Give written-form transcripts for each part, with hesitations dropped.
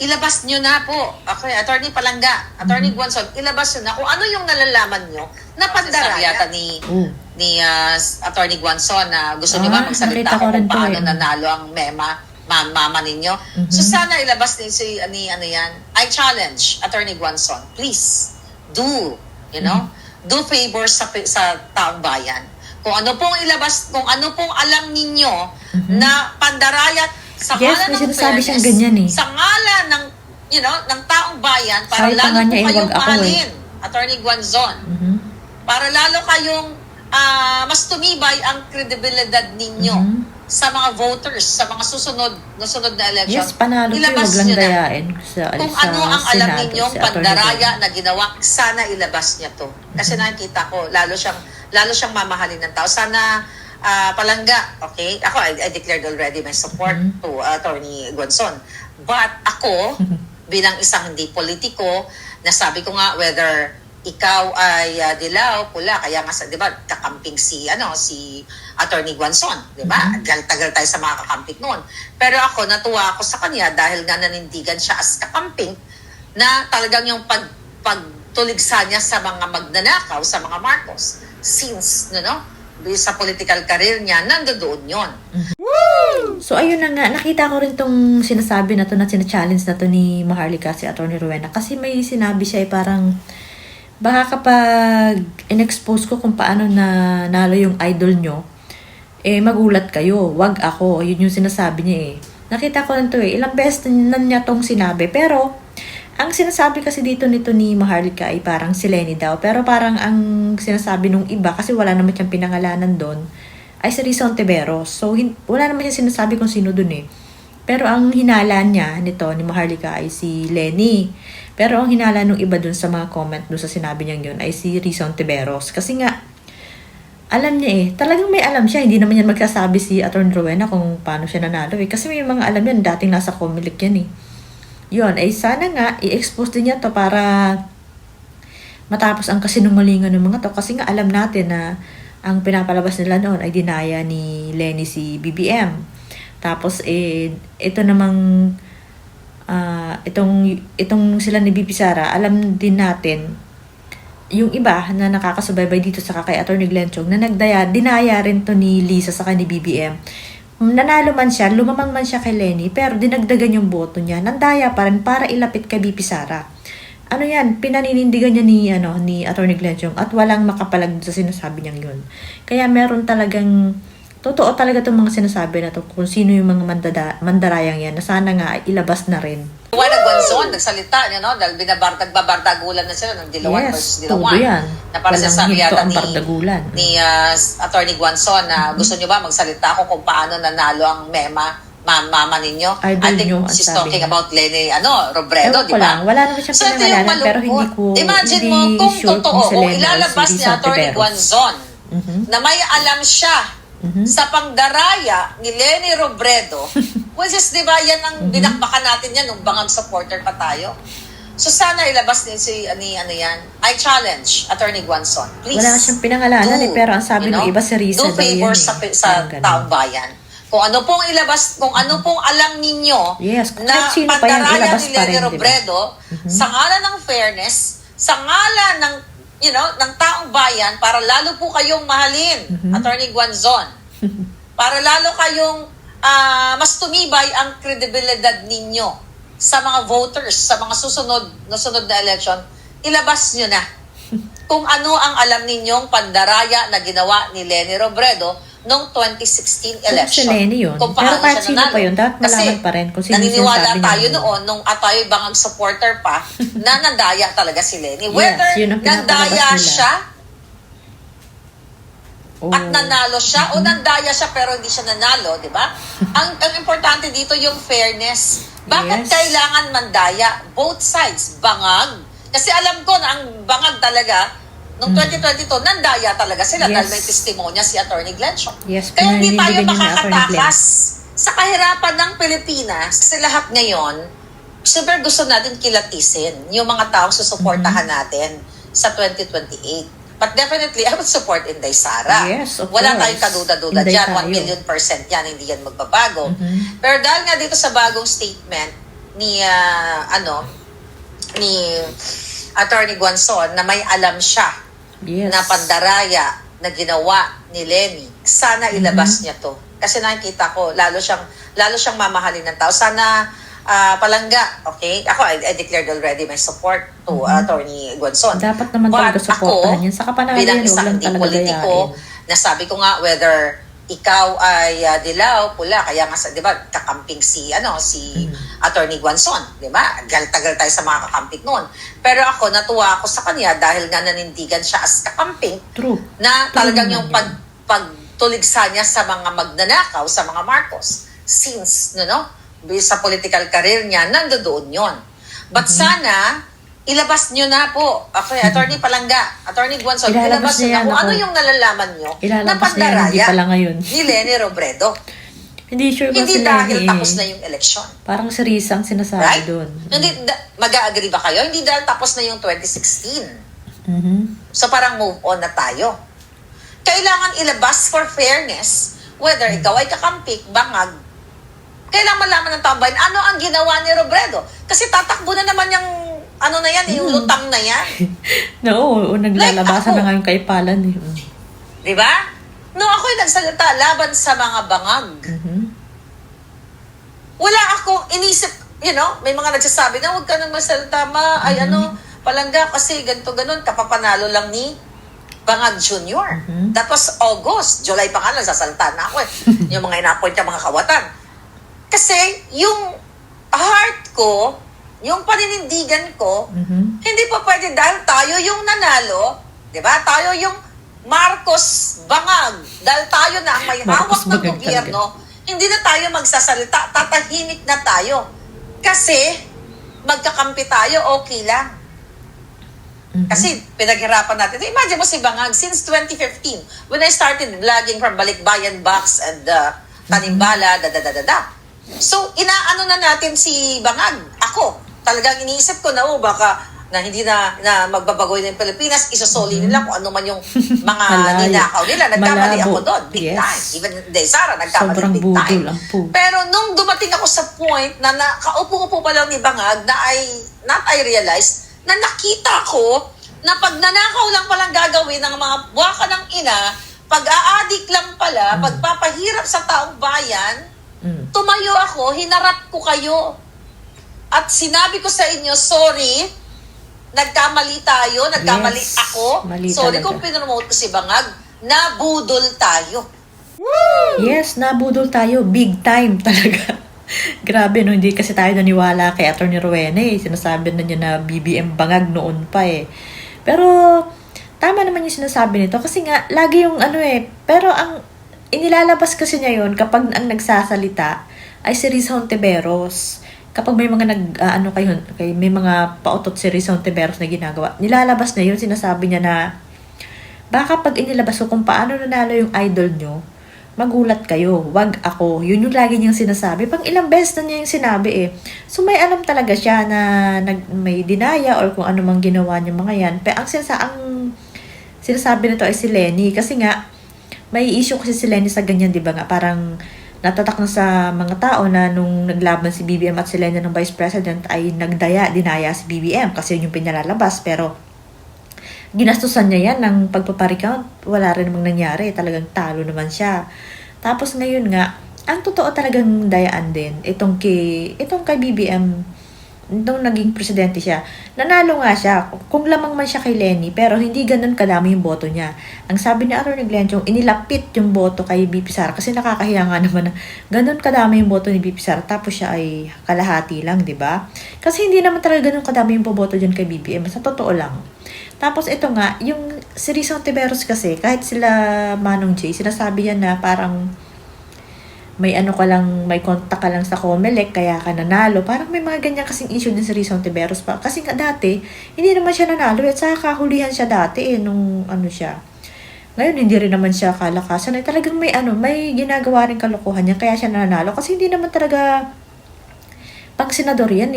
ilabas nyo na po. Okay, Attorney Palangga, Attorney Guanzon, ilabas nyo na kung ano yung nalalaman nyo na pandaraya ni Attorney Guanzon na gusto nyo ba magsalita kung paano nanalo ang mama ninyo. So sana ilabas ni ano yan. I challenge Attorney Guanzon, please do, do favor sa taong bayan. Kung ano pong ilabas, kung ano pong alam ninyo na pandaraya sa ngalan ng fairness, sa ngalan ng, ng taong bayan, para lalo po kayong mahalin, Attorney Guanzon, para lalo kayong mas tumibay ang kredibilidad ninyo sa mga voters, sa mga susunod na election. Yes, panalo ilabas nyo na. Kung ano ang alam ninyong pandaraya na ginawa, sana ilabas niya to. Kasi nakikita ko, lalo siyang mamahalin ng tao. Sana Palangga, okay? Ako, I declared already my support to Attorney Guanzon. But ako, bilang isang hindi politiko, nasabi ko nga whether ikaw ay dilaw, pula, kaya nga, di ba, kakamping si Attorney Guanzon, di ba? Tagal tayo sa mga kakamping noon. Pero ako, natuwa ako sa kanya dahil nga nanindigan siya as kakamping na talagang yung pagtuligsa niya sa mga magnanakaw, sa mga Marcos, since, sa political career niya, nandoon yun. So, ayun na nga. Nakita ko rin tong sinasabi na to, na sina-challenge na to ni Maharlika, si Attorney Rowena. Kasi may sinabi siya parang, baka kapag in-expose ko kung paano na nalo yung idol nyo, magulat kayo. Wag ako. Yun yung sinasabi niya Nakita ko rin to Ilang beses na niya tong sinabi. Pero, ang sinasabi kasi dito nito ni Maharlika ay parang si Leni daw. Pero parang ang sinasabi nung iba, kasi wala naman siyang pinangalanan doon, ay si Rizon Tiveros. So, wala naman siya sinasabi kung sino doon Pero ang hinala niya nito ni Maharlika ay si Leni. Pero ang hinala nung iba dun sa mga comment dun sa sinabi niya yun ay si Rizon Tiveros. Kasi nga, alam niya talagang may alam siya. Hindi naman yan magsasabi si Attorney Rowena kung paano siya nanalo Kasi may mga alam yan, dating nasa Comelec yan Yun, sana nga, i-expose din niya to para matapos ang kasinungalingan ng mga to. Kasi nga alam natin na ang pinapalabas nila noon ay dinaya ni Leni si BBM. Tapos, ito namang itong sila ni BP Sara, alam din natin yung iba na nakakasubaybay dito sa kay Attorney Glenn Chong na dinaya rin to ni Lisa sa ni BBM. Nanalo man siya, lumamang man siya kay Leni, pero dinagdagan yung boto niya. Nandaya pa rin para ilapit kay BP Sara. Ano yan, pinaninindigan niya ni Attorney Glenn Chong at walang makapalag sa sinasabi niyang yun. Kaya meron talagang totoo talaga itong mga sinasabi na to kung sino yung mga mandarayang yan na sana nga ilabas na rin. Juana Guanzon, nagsalita niya, dahil nagbabardagulan na sila ng Dilawan versus Dilawan. Yan. Na para sa sabi yata ni Attorney Guanzon na gusto niyo ba magsalita ako kung paano nanalo ang mama ninyo? I think she's talking about Leni Robredo, di ba? Wala naman siyang pinangalanan, pero hindi ko imagine mo kung totoo, kung ilalabas ni Attorney Guanzon na may alam siya sa pangdaraya ni Leni Robredo, which is, di ba, yan ang binakbakan natin yan nung bangag supporter pa tayo. So, sana ilabas din yan. I challenge Attorney Guanzon, please. Wala nga siyang pinangalanan pero ang sabi ng iba si Risa do favor sa taong bayan. Kung ano pong ilabas, kung ano pong alam ninyo na pandaraya ni Leni Robredo, sa ngalan ng fairness, sa ngalan ng ng taong bayan, para lalo po kayong mahalin, Attorney Guanzon. Para lalo kayong mas tumibay ang kredibilidad ninyo sa mga voters, sa mga susunod na election, ilabas nyo na kung ano ang alam ninyong pandaraya na ginawa ni Leni Robredo noong 2016 election. Si Leni yun. Kung pero kahit siya sino pa yun, dapat malaman pa rin kung sino naniniwala tayo noon, nung tayo bangag supporter pa, na nandaya talaga si Leni. Whether nandaya siya at nanalo siya, o nandaya siya pero hindi siya nanalo, di ba? ang importante dito yung fairness. Bakit kailangan mandaya? Both sides, bangag. Kasi alam ko na ang bangag talaga, noong 2022, nandaya talaga sila dahil may testimonya si Attorney Glenn Chong. Kaya hindi tayo makakatakas sa kahirapan ng Pilipinas. Kasi lahat ngayon, super gusto natin kilatisin yung mga taong susuportahan natin sa 2028. But definitely, I would support Inday Sara. Yes, of Wala course. tayong kaduda-duda dyan. 1,000,000% yan, hindi yan magbabago. Pero dahil nga dito sa bagong statement ni Attorney Guanzon na may alam siya Yes. na pandaraya na ginawa ni Lenny. Sana ilabas niya to. Kasi nakikita ko, lalo siyang mamahalin ng tao. Sana palangga, okay? Ako, I declared already my support to Attorney Guanzon. Dapat naman But talaga supportahan yan. Sa kapanahan bilang yan, huwag isang lang di talaga politiko, gayain. nasabi ko nga whether ikaw ay dilaw, pula, kaya nga di ba, kakamping si Attorney Guanzon, di ba? Tagal tayo sa mga kakamping noon. Pero ako, natuwa ako sa kanya dahil nga nanindigan siya as kakamping. True. Na talagang yung naman pagtuligsa niya sa mga magnanakaw, sa mga Marcos, since, sa political career niya, nandoon yon. But sana, ilabas nyo na po. Okay, Attorney Palangga, Attorney Guanzon, ilabas nyo na kung ano yung nalalaman nyo na Ilalabas niya yan, hindi pandaraya pala ngayon. ni Lenny Robredo. Hindi sure ba Hindi sila dahil tapos na yung election. Parang si Risa ang sinasabi Right? doon. Mag-a-agree ba kayo? Hindi dahil tapos na yung 2016. So parang move on na tayo. Kailangan ilabas for fairness, whether ikaw ay kakampik, bangag, kailangan malaman ng tambayan ano ang ginawa ni Robredo. Kasi tatakbo na naman yung yung lutang na yan. No, naglalabasan Like na nga yung kaipalan. Di ba? No, ako'y nagsalita laban sa mga bangag. Wala akong inisip, may mga nagsasabi na huwag ka nang magsalita, palangga kasi ganito ganon, kapapanalo lang ni Bangag Jr. That was August. July pa nga lang, sasalita na ako yung mga ina-appoint niya, mga kawatan. Kasi yung heart ko, yung paninindigan ko, hindi pa pwede dahil tayo yung nanalo, di ba? Tayo yung Marcos Bangag. Dahil tayo na ang may hawak ng gobyerno, hindi na tayo magsasalita, tatahimik na tayo. Kasi magkakampi tayo, okay lang. Kasi pinaghirapan natin. Imagine mo si Bangag, since 2015, when I started vlogging from Balikbayan Box and Tanimbala, So, inaano na natin si Bangag. Ako, talagang iniisip ko na, baka na hindi na magbabagoy ng Pilipinas, isosoli nila kung ano man yung mga ninakaw nila. Nagkamali ako doon, big time. Even Sara, nagkamali big time. Pero nung dumating ako sa point na kaupo-upo pa lang ni Bangag, not I realized, na nakita ko na pag nanakaw lang palang gagawin ng mga buwaka ng ina, pag-aadik lang pala, pagpapahirap sa taong bayan, tumayo ako, hinarap ko kayo. At sinabi ko sa inyo, sorry, nagkamali tayo, nagkamali ako. Sorry kung pinromote ko si Bangag, nabudol tayo. Yes, nabudol tayo. Big time talaga. Grabe, no? Hindi kasi tayo naniwala kay Atty. Rowena Sinasabi na niya na BBM Bangag noon pa Pero, tama naman yung sinasabi nito. Kasi nga, lagi yung pero ang inilalabas kasi niya yun kapag ang nagsasalita ay si Risa Hontiveros. Kapag may mga may mga pautot si Risa Hontiveros na ginagawa, nilalabas niya yun, sinasabi niya na baka pag inilabas ko kung paano nanalo yung idol nyo, magulat kayo, wag ako. Yun yung lagi niyang sinasabi. Pang ilang beses na niya yung sinabi So may alam talaga siya na may dinaya or kung ano mang ginawa niya mga yan. Pero ang sinasabi nito ay si Lenny. Kasi nga, may issue kasi si Lenny sa ganyan, di ba nga? Parang natatak na sa mga tao na nung naglaban si BBM at si Lenny ng Vice President ay dinaya si BBM kasi yun yung pinalalabas. Pero ginastusan niya yan ng pagpaparicount. Wala rin namang nangyari. Talagang talo naman siya. Tapos ngayon nga, ang totoo talagang dayaan din. Itong kay BBM, nung naging presidente siya, nanalo nga siya. Kung lamang man siya kay Lenny, pero hindi ganun kadami yung boto niya. Ang sabi ni Atty. Glenchong, inilapit yung boto kay BP Sara kasi nakakahiya nga naman na ganun kadami yung boto ni BP Sara tapos siya ay kalahati lang, di ba? Kasi hindi naman talaga ganun kadami yung boto dyan kay BBM. Sa totoo lang. Tapos ito nga, yung si Risa Hontiveros kasi, kahit sila Manong J, sinasabi yan na parang may may kontak ka lang sa Comelec, kaya ka nanalo. Parang may mga ganyan kasing issue din si Risa Hontiveros pa. Kasi nga dati, hindi naman siya nanalo at saka kahulihan siya dati nung siya. Ngayon, hindi rin naman siya kalakasan. Ay talagang may ginagawa rin kalokohan niya, kaya siya nanalo. Kasi hindi naman talaga pang senador yan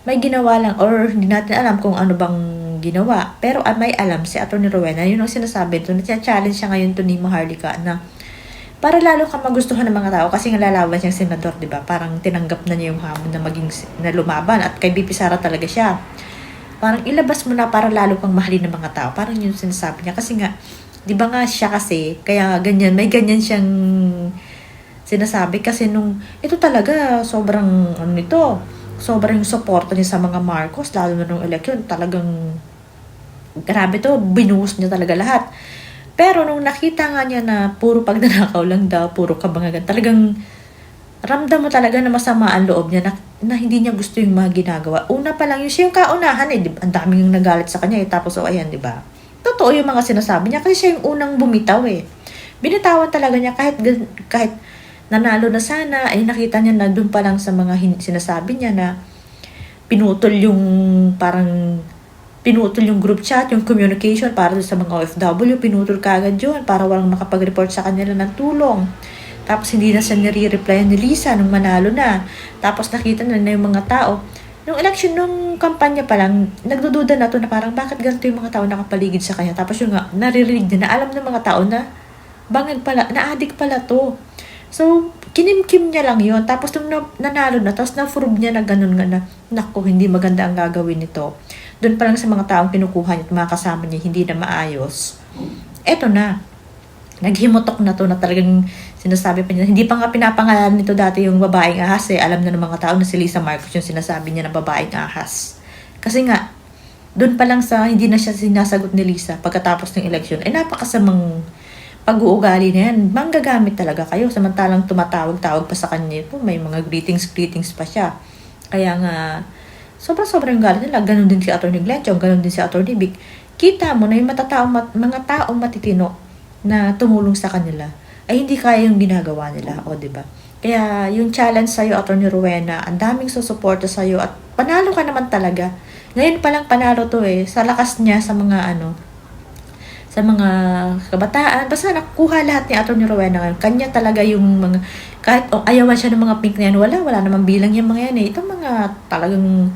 May ginawa lang, or hindi natin alam kung ano bang ginawa. Pero may alam si Atty. Rowena, yun ang sinasabi ito. Na-challenge siya ngayon to ni Maharlika na para lalo kang magustuhan ng mga tao kasi nga lalaban siyang senador, di ba? Parang tinanggap na niya yung hamon na na lumaban at kay BP Sara talaga siya. Parang ilabas mo na para lalo kang mahalin ng mga tao. Parang yun sinasabi niya. Kasi nga, di ba nga siya kasi, kaya ganyan, may ganyan siyang sinasabi. Kasi ito talaga, sobrang, sobrang suporta niya sa mga Marcos, lalo na nung election, talagang, grabe to, binuhos niya talaga lahat. Pero nung nakita nga niya na puro pagnanakaw lang daw, puro kabangagan, talagang ramdam mo talaga na masama ang loob niya na hindi niya gusto yung mga ginagawa. Una pa lang, siya yung kaunahan diba? Ang daming yung nagalit sa kanya tapos ayan, di ba? Totoo yung mga sinasabi niya kasi siya yung unang bumitaw Binitawan talaga niya kahit nanalo na sana, ay nakita niya na doon pa lang sa mga sinasabi niya na pinutol yung group chat, yung communication para sa mga OFW, pinutol kagad yun para walang makapag-report sa kanila ng tulong. Tapos hindi na siya nire-replyan ni Lisa nung manalo na. Tapos nakita na yung mga tao. Nung election, nung kampanya pa lang, nagdududa na to na parang bakit ganito yung mga tao nakapaligid sa kanya. Tapos yung naririnig din na alam ng mga tao na bangag pala, na-addict pala to. So, kinimkim niya lang yon. Tapos nung nanalo na, tapos na-prove niya na ganun nga na, naku, hindi maganda ang gagawin nito. Doon pa lang sa mga taong kinukuha niya at mga kasama niya, hindi na maayos. Eto na. Naghimutok na to na talagang sinasabi pa niya. Hindi pa nga pinapangalan nito dati yung babaeng ahas Alam na ng mga tao na si Lisa Marcos yung sinasabi niya na babaeng ahas. Kasi nga, doon pa lang sa hindi na siya sinasagot ni Lisa pagkatapos ng election, napakasamang pag-uugali na yan. Manggagamit talaga kayo. Samantalang tumatawag-tawag pa sa kanya po. May mga greetings pa siya. Kaya nga, sobrang galit nila. Ganon din si Atty. Glenchong, ganon din si Atty. Vic. Kita mo na yung mga taong matitino na tumulong sa kanila ay hindi kaya yung ginagawa nila. O, diba? Kaya yung challenge sa'yo, Atty. Rowena, ang daming susuporta sa'yo at panalo ka naman talaga. Ngayon palang panalo to sa lakas niya sa mga sa mga kabataan. Basta nakuha lahat ni Atty. Rowena ngayon. Kanya talaga yung mga, kahit ayawan siya ng mga pink na yan, wala naman bilang yung mga yan Itong mga talagang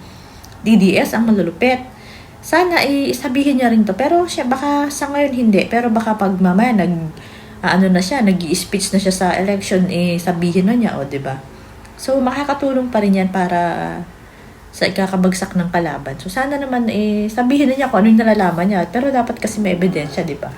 DDS ang malulupit. Sana sabihin niya rin to. Pero siya, baka sa ngayon hindi. Pero baka pag mamaya nag-i-speech na siya sa election, sabihin na niya, diba? So, makakatulong pa rin yan para sa ikakabagsak ng kalaban. So, sana naman sabihin na niya kung ano yung nalalaman niya. Pero dapat kasi may ebidensya, diba?